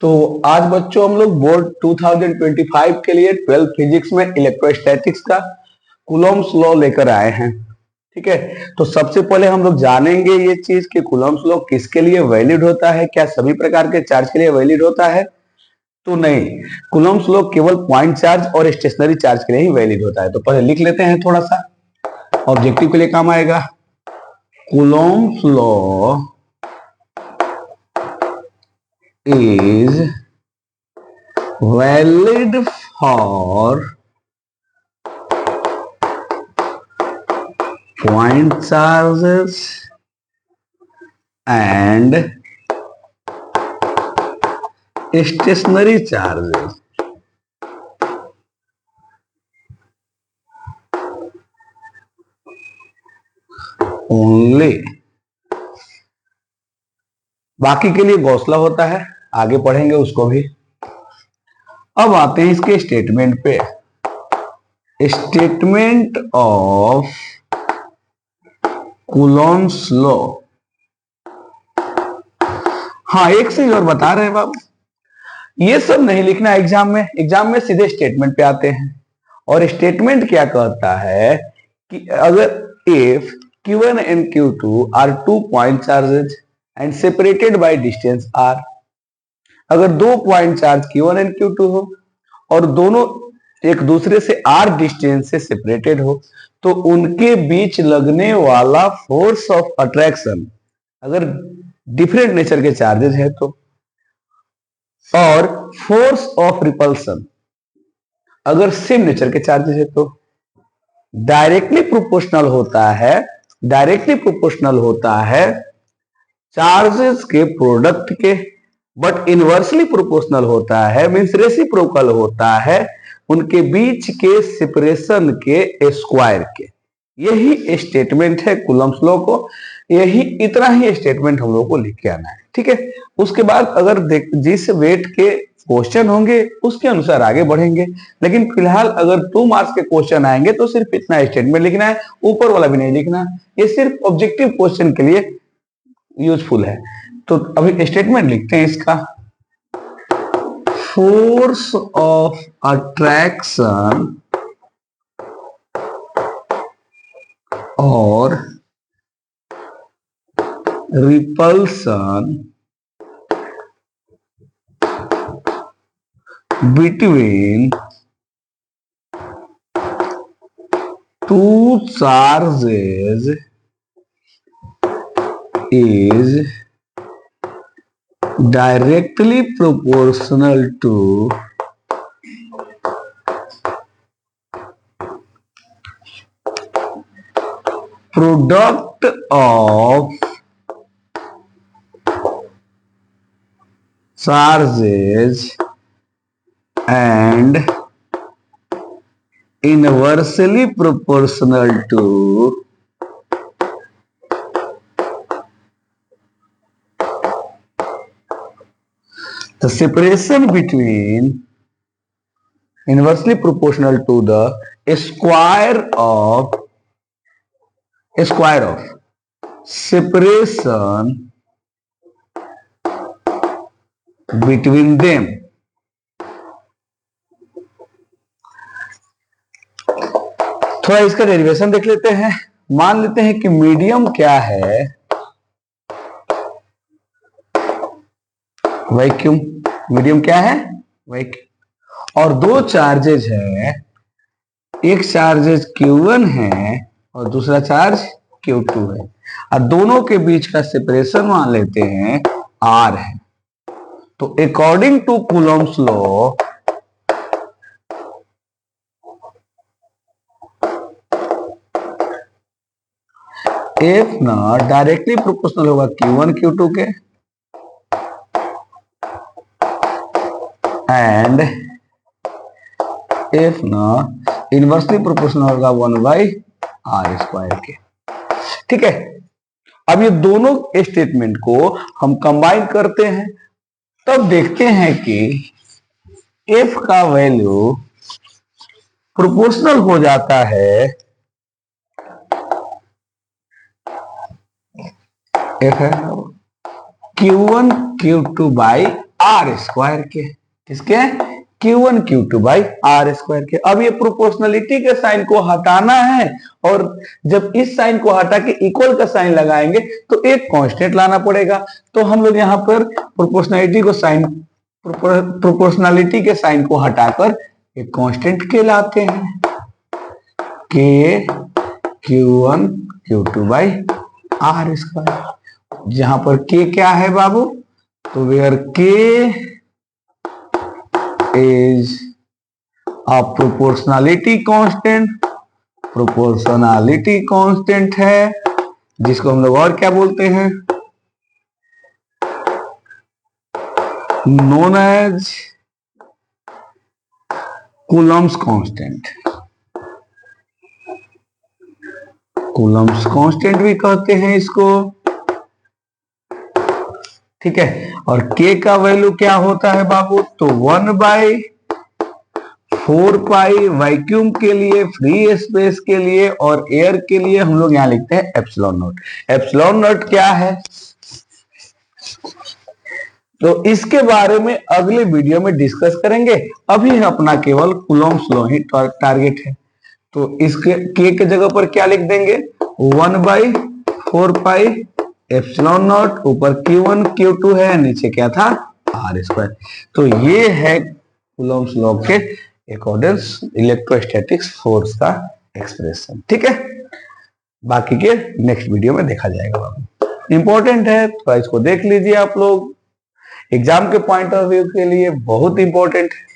तो आज बच्चों हम लोग बोर्ड 2025 के लिए 12 फिजिक्स में इलेक्ट्रोस्टैटिक्स का कूलॉम्स लॉ लेकर आए हैं। ठीक है, तो सबसे पहले हम लोग जानेंगे ये चीज कि कूलॉम्स लॉ किसके लिए वैलिड होता है। क्या सभी प्रकार के चार्ज के लिए वैलिड होता है? तो नहीं, कूलॉम्स लॉ केवल पॉइंट चार्ज और स्टेशनरी चार्ज के लिए ही वैलिड होता है। तो पहले लिख लेते हैं, थोड़ा सा ऑब्जेक्टिव के लिए काम आएगा। Coulomb's law is valid for point charges and stationary charges only। बाकी के लिए गौसला होता है, आगे पढ़ेंगे उसको भी। अब आते हैं इसके स्टेटमेंट पे। Statement of Coulomb's law. हाँ, एक चीज और बता रहे हैं बाबू, ये सब नहीं लिखना एग्जाम में। एग्जाम में सीधे स्टेटमेंट पे आते हैं। और स्टेटमेंट क्या कहता है कि अगर if Q1 and Q2 are 2 point charges and separated by distance r, अगर 2 point charge Q1 and Q2 हो और दोनों एक दूसरे से r डिस्टेंस से सेपरेटेड हो, तो उनके बीच लगने वाला फोर्स ऑफ अट्रैक्शन अगर डिफरेंट नेचर के चार्जेस है तो, और फोर्स ऑफ रिपल्सन अगर सेम नेचर के चार्जेस है तो डायरेक्टली प्रोपोर्शनल होता है चार्जेस के प्रोडक्ट के, बट इनवर्सली प्रोपोर्शनल होता है, मींस रेसिप्रोकल होता है उनके बीच के सेपरेशन के स्क्वायर के। यही स्टेटमेंट है कूलॉम्स लॉ को। यही इतना ही स्टेटमेंट हम लोग को लिख के आना है। ठीक है, उसके बाद अगर जिस वेट के क्वेश्चन होंगे उसके अनुसार आगे बढ़ेंगे। लेकिन फिलहाल अगर 2 मार्क्स के क्वेश्चन आएंगे तो सिर्फ इतना स्टेटमेंट लिखना है, ऊपर वाला भी नहीं लिखना। ये सिर्फ ऑब्जेक्टिव क्वेश्चन के लिए यूजफुल है। तो अभी स्टेटमेंट लिखते हैं इसका। फोर्स ऑफ अट्रैक्शन और repulsion between two charges is directly proportional to product of charges and inversely proportional to the separation between, inversely proportional to the square of separation between them। थोड़ा इसका derivation देख लेते हैं। मान लेते हैं कि मीडियम क्या है, वैक्यूम। मीडियम क्या है? वैक्यूम। और 2 चार्जेज है, एक चार्जेज Q1 है और दूसरा चार्ज Q2 है, और दोनों के बीच का सेपरेशन मान लेते हैं R है। तो according to Coulomb's law, F ना डायरेक्टली प्रोपोर्शनल होगा Q1 Q2 के, एंड F ना इनवर्सली प्रोपोर्शनल होगा 1/r² के। ठीक है, अब ये दोनों स्टेटमेंट को हम कंबाइन करते हैं, तब देखते हैं कि F का वैल्यू प्रोपोर्शनल हो जाता है, F है Q1 Q2 by are square के, किसके, Q1 Q2 by are square के। अब ये प्रोपोर्शनलिटी के साइन को हटाना है, और जब इस साइन को हटा के इक्वल का साइन लगाएंगे तो एक कांस्टेंट लाना पड़ेगा। तो हम लोग यहाँ पर प्रोपोर्शनलिटी के साइन को हटाकर एक कांस्टेंट के लाते हैं, के Q1 Q2 by are square. जहां पर के क्या है बाबू, तो वेयर के इज अ प्रोपोर्शनलिटी कांस्टेंट है, जिसको हम लोग और क्या बोलते हैं, known as Coulomb's constant. Coulomb's constant भी कहते हैं इसको, ठीक है। और के का वैल्यू क्या होता है बाबू, तो 1/4 वैक्यूम के लिए, फ्री स्पेस के लिए और एयर के लिए हम लोग यहां लिखते हैं एप्सिलॉन नॉट। एप्सिलॉन नॉट क्या है, तो इसके बारे में अगले वीडियो में डिस्कस करेंगे। अभी अपना केवल कूलम्स लॉ ही टारगेट है, तो इसके के जगह पर क्या लिख देंगे, 1/4 एप्सिलॉन नॉट, ऊपर Q1 Q2 है, नीचे क्या था, आर स्क्वायर। तो ये है कूलम्स लॉ के अकॉर्डिंग इलेक्ट्रोस्टैटिक्स फोर्स का एक्सप्रेशन, ठीक है। बाकी के नेक्स्ट वीडियो में देखा जाएगा। इंपॉर्टेंट है, तो इसको देख लीजिए आप लोग, एग्जाम के पॉइंट ऑफ व्यू के लिए बहुत इंपॉर्टेंट है।